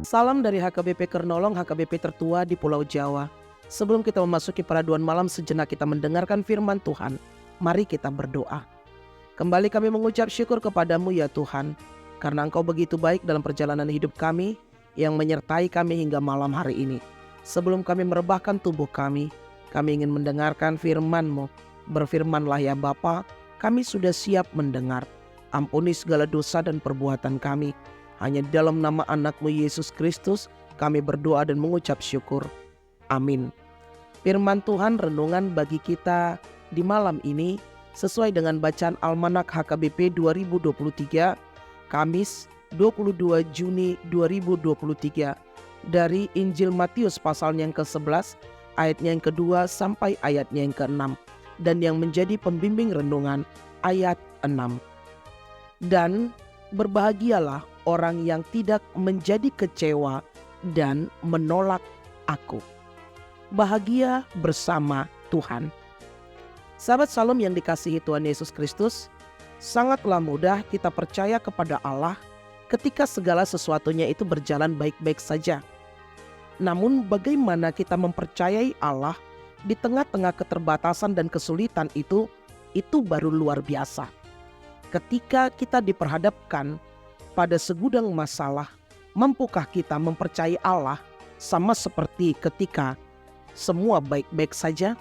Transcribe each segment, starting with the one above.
Salam dari HKBP Kernolong, HKBP tertua di Pulau Jawa. Sebelum kita memasuki peraduan malam, sejenak kita mendengarkan firman Tuhan. Mari kita berdoa. Kembali kami mengucap syukur kepadamu ya Tuhan, karena Engkau begitu baik dalam perjalanan hidup kami, yang menyertai kami hingga malam hari ini. Sebelum kami merebahkan tubuh kami ingin mendengarkan firman-Mu. Berfirmanlah ya Bapa, kami sudah siap mendengar. Ampuni segala dosa dan perbuatan kami. Hanya di dalam nama anak-Mu Yesus Kristus kami berdoa dan mengucap syukur. Amin. Firman Tuhan renungan bagi kita di malam ini sesuai dengan bacaan Almanak HKBP 2023, Kamis 22 Juni 2023, dari Injil Matius pasal yang ke-11, ayatnya yang kedua sampai ayatnya yang ke-6, dan yang menjadi pembimbing renungan ayat 6. Dan berbahagialah orang yang tidak menjadi kecewa dan menolak aku. Bahagia bersama Tuhan. Sahabat Shalom yang dikasihi Tuhan Yesus Kristus, sangatlah mudah kita percaya kepada Allah ketika segala sesuatunya itu berjalan baik-baik saja. Namun bagaimana kita mempercayai Allah di tengah-tengah keterbatasan dan kesulitan itu baru luar biasa. Ketika kita diperhadapkan pada segudang masalah, mampukah kita mempercayai Allah sama seperti ketika semua baik-baik saja?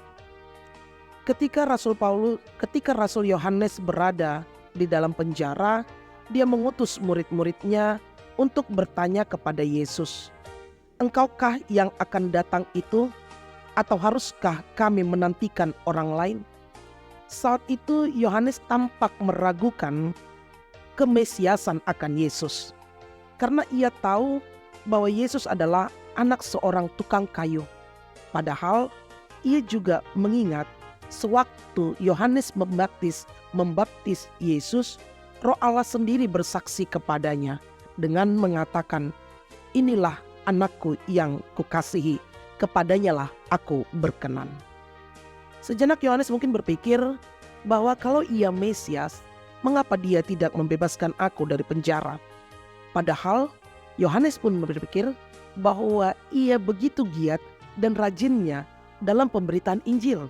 Ketika Rasul Yohanes berada di dalam penjara, dia mengutus murid-muridnya untuk bertanya kepada Yesus, "Engkaukah yang akan datang itu, atau haruskah kami menantikan orang lain?" Saat itu Yohanes tampak meragukan kemesiasan akan Yesus, karena ia tahu bahwa Yesus adalah anak seorang tukang kayu. Padahal ia juga mengingat sewaktu Yohanes membaptis Yesus, Roh Allah sendiri bersaksi kepadanya dengan mengatakan, "Inilah anakku yang kukasihi, kepadanyalah aku berkenan." Sejenak Yohanes mungkin berpikir bahwa kalau ia Mesias, mengapa dia tidak membebaskan aku dari penjara? Padahal Yohanes pun berpikir bahwa ia begitu giat dan rajinnya dalam pemberitaan Injil.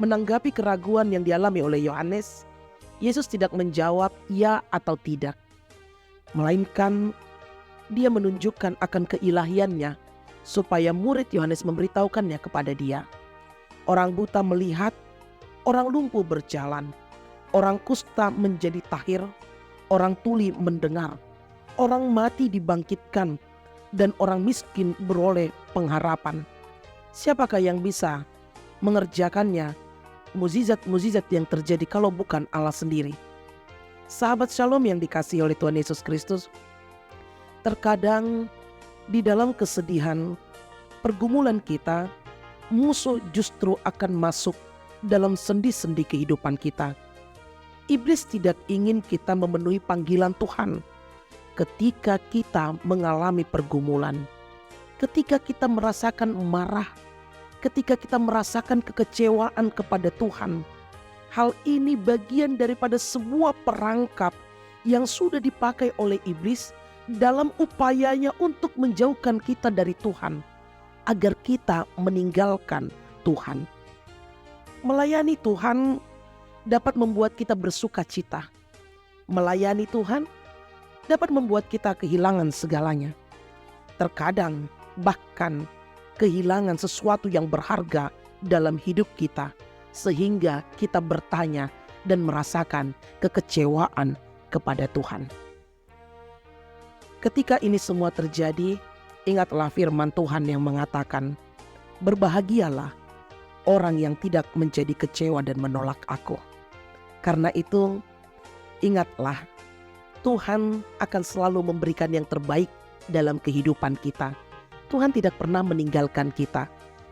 Menanggapi keraguan yang dialami oleh Yohanes, Yesus tidak menjawab ya atau tidak, melainkan dia menunjukkan akan keilahiannya supaya murid Yohanes memberitahukannya kepada dia. Orang buta melihat, orang lumpuh berjalan, orang kusta menjadi tahir, orang tuli mendengar, orang mati dibangkitkan, dan orang miskin beroleh pengharapan. Siapakah yang bisa mengerjakannya, mukjizat-mukjizat yang terjadi kalau bukan Allah sendiri? Sahabat Shalom yang dikasihi oleh Tuhan Yesus Kristus, terkadang di dalam kesedihan, pergumulan kita, musuh justru akan masuk dalam sendi-sendi kehidupan kita. Iblis tidak ingin kita memenuhi panggilan Tuhan ketika kita mengalami pergumulan, ketika kita merasakan marah, ketika kita merasakan kekecewaan kepada Tuhan. Hal ini bagian daripada sebuah perangkap yang sudah dipakai oleh iblis dalam upayanya untuk menjauhkan kita dari Tuhan, agar kita meninggalkan Tuhan. Melayani Tuhan dapat membuat kita bersuka cita. Melayani Tuhan dapat membuat kita kehilangan segalanya. Terkadang bahkan kehilangan sesuatu yang berharga dalam hidup kita, sehingga kita bertanya dan merasakan kekecewaan kepada Tuhan. Ketika ini semua terjadi, ingatlah firman Tuhan yang mengatakan, "Berbahagialah orang yang tidak menjadi kecewa dan menolak aku." Karena itu, ingatlah, Tuhan akan selalu memberikan yang terbaik dalam kehidupan kita. Tuhan tidak pernah meninggalkan kita.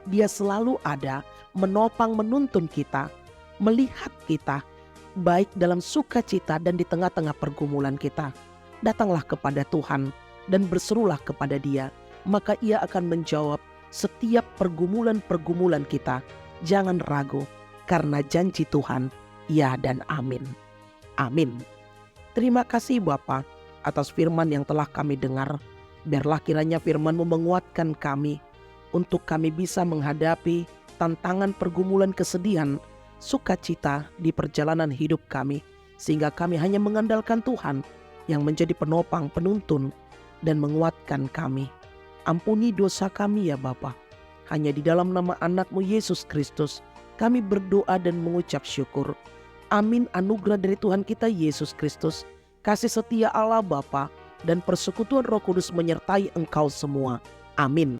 Dia selalu ada, menopang menuntun kita, melihat kita, baik dalam sukacita dan di tengah-tengah pergumulan kita. Datanglah kepada Tuhan dan berserulah kepada Dia, maka Ia akan menjawab setiap pergumulan-pergumulan kita. Jangan ragu, karena janji Tuhan ya dan amin. Amin. Terima kasih Bapa atas firman yang telah kami dengar. Biarlah kiranya firman-Mu menguatkan kami untuk kami bisa menghadapi tantangan, pergumulan, kesedihan, sukacita di perjalanan hidup kami. Sehingga kami hanya mengandalkan Tuhan yang menjadi penopang, penuntun, dan menguatkan kami. Ampuni dosa kami ya Bapa. Hanya di dalam nama anak-Mu Yesus Kristus kami berdoa dan mengucap syukur. Amin. Anugerah dari Tuhan kita Yesus Kristus, kasih setia Allah Bapa, dan persekutuan Roh Kudus menyertai engkau semua. Amin.